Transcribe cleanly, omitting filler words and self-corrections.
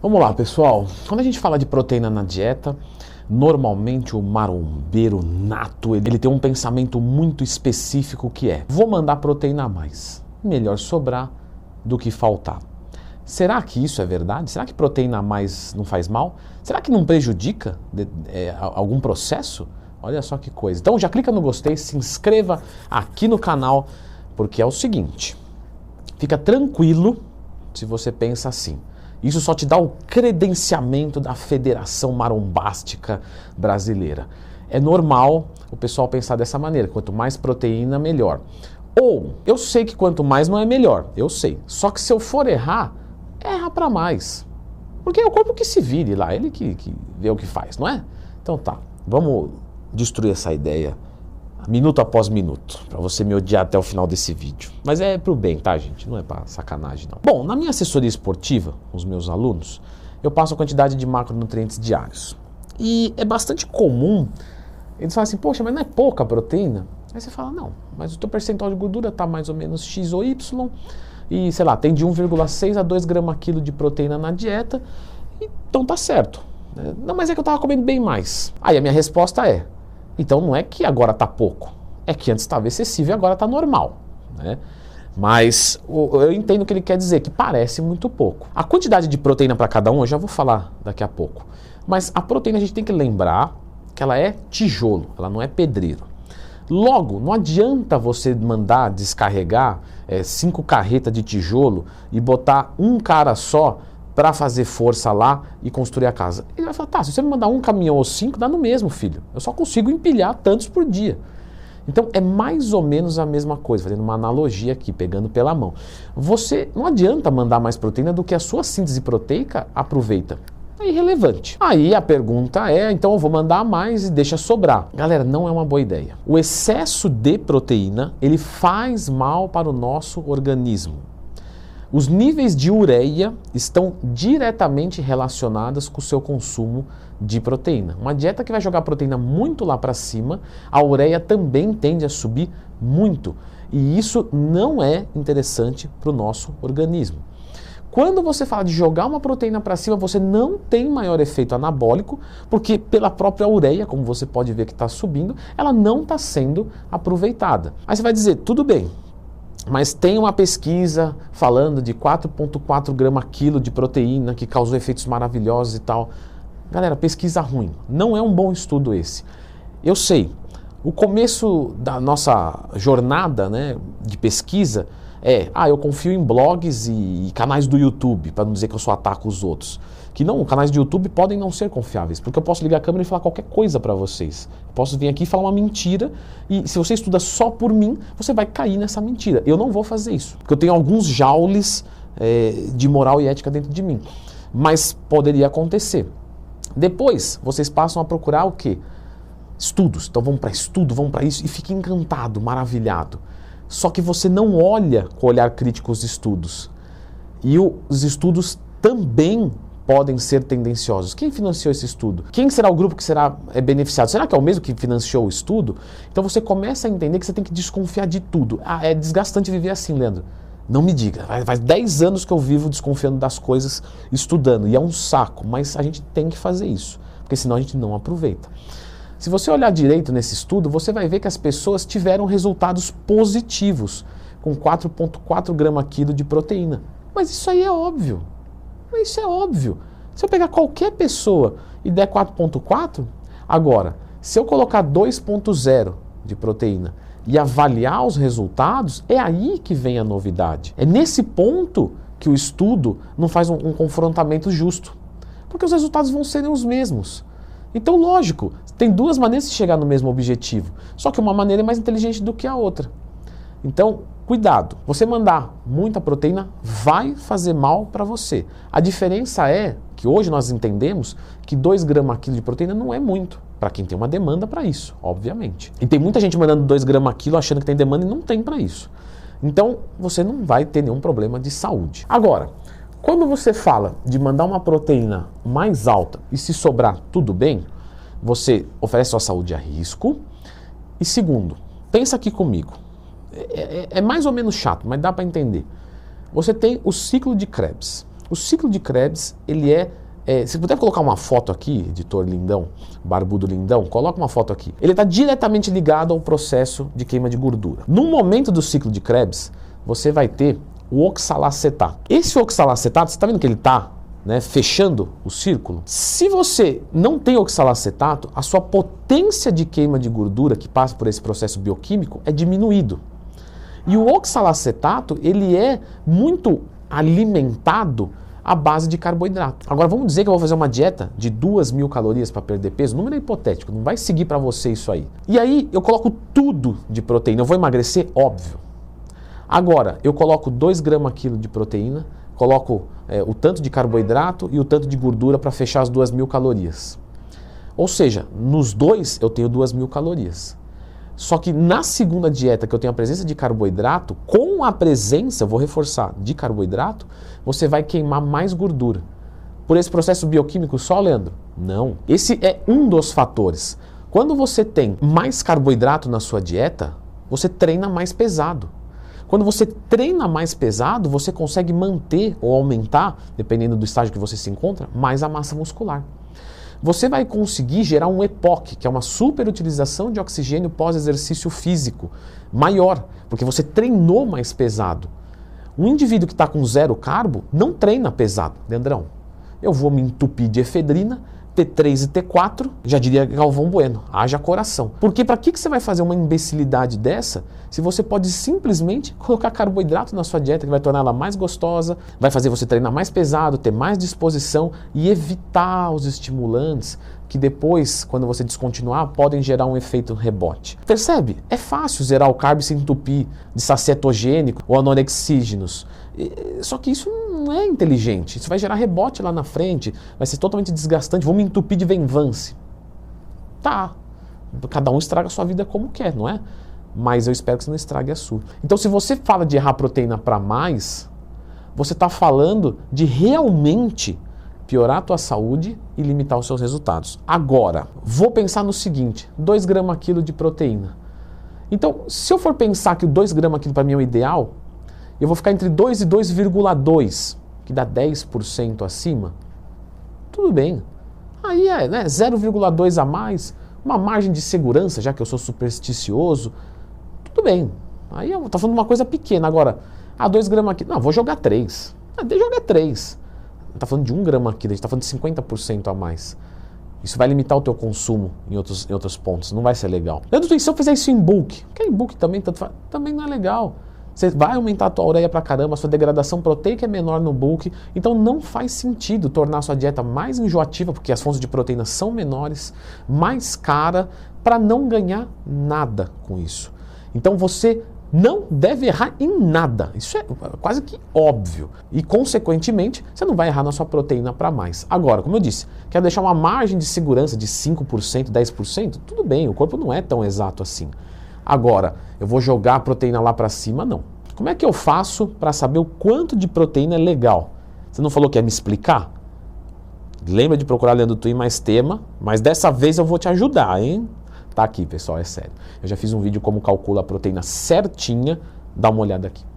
Vamos lá, pessoal. Quando a gente fala de proteína na dieta, normalmente o marombeiro nato, ele tem um pensamento muito específico que é: vou mandar proteína a mais. Melhor sobrar do que faltar. Será que isso é verdade? Será que proteína a mais não faz mal? Será que não prejudica algum processo? Olha só que coisa. Então já clica no gostei, se inscreva aqui no canal, porque é o seguinte, fica tranquilo se você pensa assim. Isso só te dá o credenciamento da Federação Marombástica Brasileira. É normal o pessoal pensar dessa maneira, quanto mais proteína, melhor. Ou, eu sei que quanto mais não é melhor, eu sei. Só que se eu for errar, erra para mais. Porque é o corpo que se vire lá, ele que vê o que faz, não é? Então tá, vamos destruir essa ideia minuto após minuto, para você me odiar até o final desse vídeo. Mas é pro bem, tá, gente? Não é pra sacanagem, não. Bom, na minha assessoria esportiva, com os meus alunos, eu passo a quantidade de macronutrientes diários. E é bastante comum, eles falam assim, poxa, mas não é pouca proteína? Aí você fala, não, mas o teu percentual de gordura tá mais ou menos X ou Y, e sei lá, tem de 1,6 a 2 gramas quilo de proteína na dieta, então tá certo. Não, mas é que eu tava comendo bem mais. Aí a minha resposta é, então não é que agora está pouco, é que antes estava excessivo e agora está normal, né? Mas eu entendo o que ele quer dizer, que parece muito pouco. A quantidade de proteína para cada um eu já vou falar daqui a pouco. Mas a proteína a gente tem que lembrar que ela é tijolo, ela não é pedreiro. Logo, não adianta você mandar descarregar 5 carretas de tijolo e botar um cara só para fazer força lá e construir a casa. Ele vai falar, tá, se você me mandar um caminhão ou 5, dá no mesmo, filho. Eu só consigo empilhar tantos por dia. Então é mais ou menos a mesma coisa, fazendo uma analogia aqui, pegando pela mão. Você não adianta mandar mais proteína do que a sua síntese proteica aproveita. É irrelevante. Aí a pergunta é, então eu vou mandar mais e deixa sobrar. Galera, não é uma boa ideia. O excesso de proteína, ele faz mal para o nosso organismo. Os níveis de ureia estão diretamente relacionados com o seu consumo de proteína. Uma dieta que vai jogar proteína muito lá para cima, a ureia também tende a subir muito. E isso não é interessante para o nosso organismo. Quando você fala de jogar uma proteína para cima, você não tem maior efeito anabólico, porque pela própria ureia, como você pode ver que está subindo, ela não está sendo aproveitada. Aí você vai dizer, tudo bem. Mas tem uma pesquisa falando de 4,4 gramas quilo de proteína que causou efeitos maravilhosos e tal. Galera, pesquisa ruim. Não é um bom estudo esse. Eu sei, o começo da nossa jornada, né, de pesquisa eu confio em blogs e canais do YouTube, para não dizer que eu só ataco os outros. Que não, canais de YouTube podem não ser confiáveis, porque eu posso ligar a câmera e falar qualquer coisa para vocês. Eu posso vir aqui e falar uma mentira, e se você estuda só por mim, você vai cair nessa mentira. Eu não vou fazer isso, porque eu tenho alguns joules de moral e ética dentro de mim. Mas poderia acontecer. Depois, vocês passam a procurar o quê? Estudos. Então vamos para estudo, vamos para isso, e fica encantado, maravilhado. Só que você não olha com olhar crítico os estudos. E os estudos também podem ser tendenciosos. Quem financiou esse estudo? Quem será o grupo que será beneficiado? Será que é o mesmo que financiou o estudo? Então você começa a entender que você tem que desconfiar de tudo. É desgastante viver assim, Leandro. Não me diga. Faz 10 anos que eu vivo desconfiando das coisas, estudando. E é um saco, mas a gente tem que fazer isso. Porque senão a gente não aproveita. Se você olhar direito nesse estudo, você vai ver que as pessoas tiveram resultados positivos com 4,4 gramas quilo de proteína. Mas isso aí é óbvio. Isso é óbvio. Se eu pegar qualquer pessoa e der 4,4, agora, se eu colocar 2,0 de proteína e avaliar os resultados, é aí que vem a novidade. É nesse ponto que o estudo não faz um confrontamento justo. Porque os resultados vão serem os mesmos. Então, lógico, tem duas maneiras de chegar no mesmo objetivo. Só que uma maneira é mais inteligente do que a outra. Então, cuidado. Você mandar muita proteína vai fazer mal para você. A diferença é que hoje nós entendemos que 2 gramas quilo de proteína não é muito. Para quem tem uma demanda para isso, obviamente. E tem muita gente mandando 2 gramas quilo achando que tem demanda e não tem para isso. Então, você não vai ter nenhum problema de saúde. Agora, quando você fala de mandar uma proteína mais alta e se sobrar tudo bem, você oferece sua saúde a risco. E segundo, pensa aqui comigo. É mais ou menos chato, mas dá para entender. Você tem o ciclo de Krebs. O ciclo de Krebs, ele se puder colocar uma foto aqui, editor lindão, barbudo lindão, coloca uma foto aqui. Ele está diretamente ligado ao processo de queima de gordura. No momento do ciclo de Krebs, você vai ter o oxalacetato. Esse oxalacetato, você está vendo que ele está fechando o círculo? Se você não tem oxalacetato, a sua potência de queima de gordura que passa por esse processo bioquímico é diminuído. E o oxalacetato, ele é muito alimentado à base de carboidrato. Agora vamos dizer que eu vou fazer uma dieta de 2.000 calorias para perder peso, o número é hipotético, não vai seguir para você isso aí. E aí eu coloco tudo de proteína, eu vou emagrecer? Óbvio. Agora, eu coloco 2 gramas quilo de proteína, coloco o tanto de carboidrato e o tanto de gordura para fechar as 2.000 calorias. Ou seja, nos dois eu tenho 2.000 calorias. Só que na segunda dieta, que eu tenho a presença de carboidrato, com a presença, vou reforçar, de carboidrato, você vai queimar mais gordura. Por esse processo bioquímico só, Leandro? Não. Esse é um dos fatores. Quando você tem mais carboidrato na sua dieta, você treina mais pesado. Quando você treina mais pesado, você consegue manter ou aumentar, dependendo do estágio que você se encontra, mais a massa muscular. Você vai conseguir gerar um EPOC, que é uma superutilização de oxigênio pós-exercício físico, maior, porque você treinou mais pesado. Um indivíduo que está com 0 carbo não treina pesado. Leandrão, eu vou me entupir de efedrina, T3 e T4, já diria Galvão Bueno, haja coração. Porque para que você vai fazer uma imbecilidade dessa se você pode simplesmente colocar carboidrato na sua dieta, que vai tornar ela mais gostosa, vai fazer você treinar mais pesado, ter mais disposição e evitar os estimulantes que depois, quando você descontinuar, podem gerar um efeito rebote. Percebe? É fácil zerar o carbo e se entupir de saci cetogênico ou anorexígenos. Só que isso não é inteligente. Isso vai gerar rebote lá na frente, vai ser totalmente desgastante. Vou me entupir de Venvance. Tá. Cada um estraga a sua vida como quer, não é? Mas eu espero que você não estrague a sua. Então, se você fala de errar proteína para mais, você está falando de realmente piorar a tua saúde e limitar os seus resultados. Agora, vou pensar no seguinte, 2 gramas quilo de proteína. Então, se eu for pensar que o 2 gramas quilo para mim é o ideal, eu vou ficar entre 2 e 2,2, que dá 10% acima, tudo bem. Aí é 0,2 a mais, uma margem de segurança, já que eu sou supersticioso, tudo bem. Aí eu tô falando de uma coisa pequena. Agora, 2 gramas quilo, não, vou jogar 3. Joga 3. Está falando de 1 grama quilo, a gente está falando de 50% a mais. Isso vai limitar o teu consumo em outros pontos, não vai ser legal. Leandro, se eu fizer isso em bulk, porque em bulk também não é legal. Você vai aumentar a tua ureia pra caramba, a sua degradação proteica é menor no bulk, então não faz sentido tornar a sua dieta mais enjoativa, porque as fontes de proteína são menores, mais cara, para não ganhar nada com isso. Então você não deve errar em nada. Isso é quase que óbvio. E, consequentemente, você não vai errar na sua proteína para mais. Agora, como eu disse, quer deixar uma margem de segurança de 5%, 10%? Tudo bem, o corpo não é tão exato assim. Agora, eu vou jogar a proteína lá para cima? Não. Como é que eu faço para saber o quanto de proteína é legal? Você não falou que ia me explicar? Lembra de procurar Leandro Twin mais tema, mas dessa vez eu vou te ajudar, hein? Tá aqui, pessoal, é sério. Eu já fiz um vídeo como calcula a proteína certinha, dá uma olhada aqui.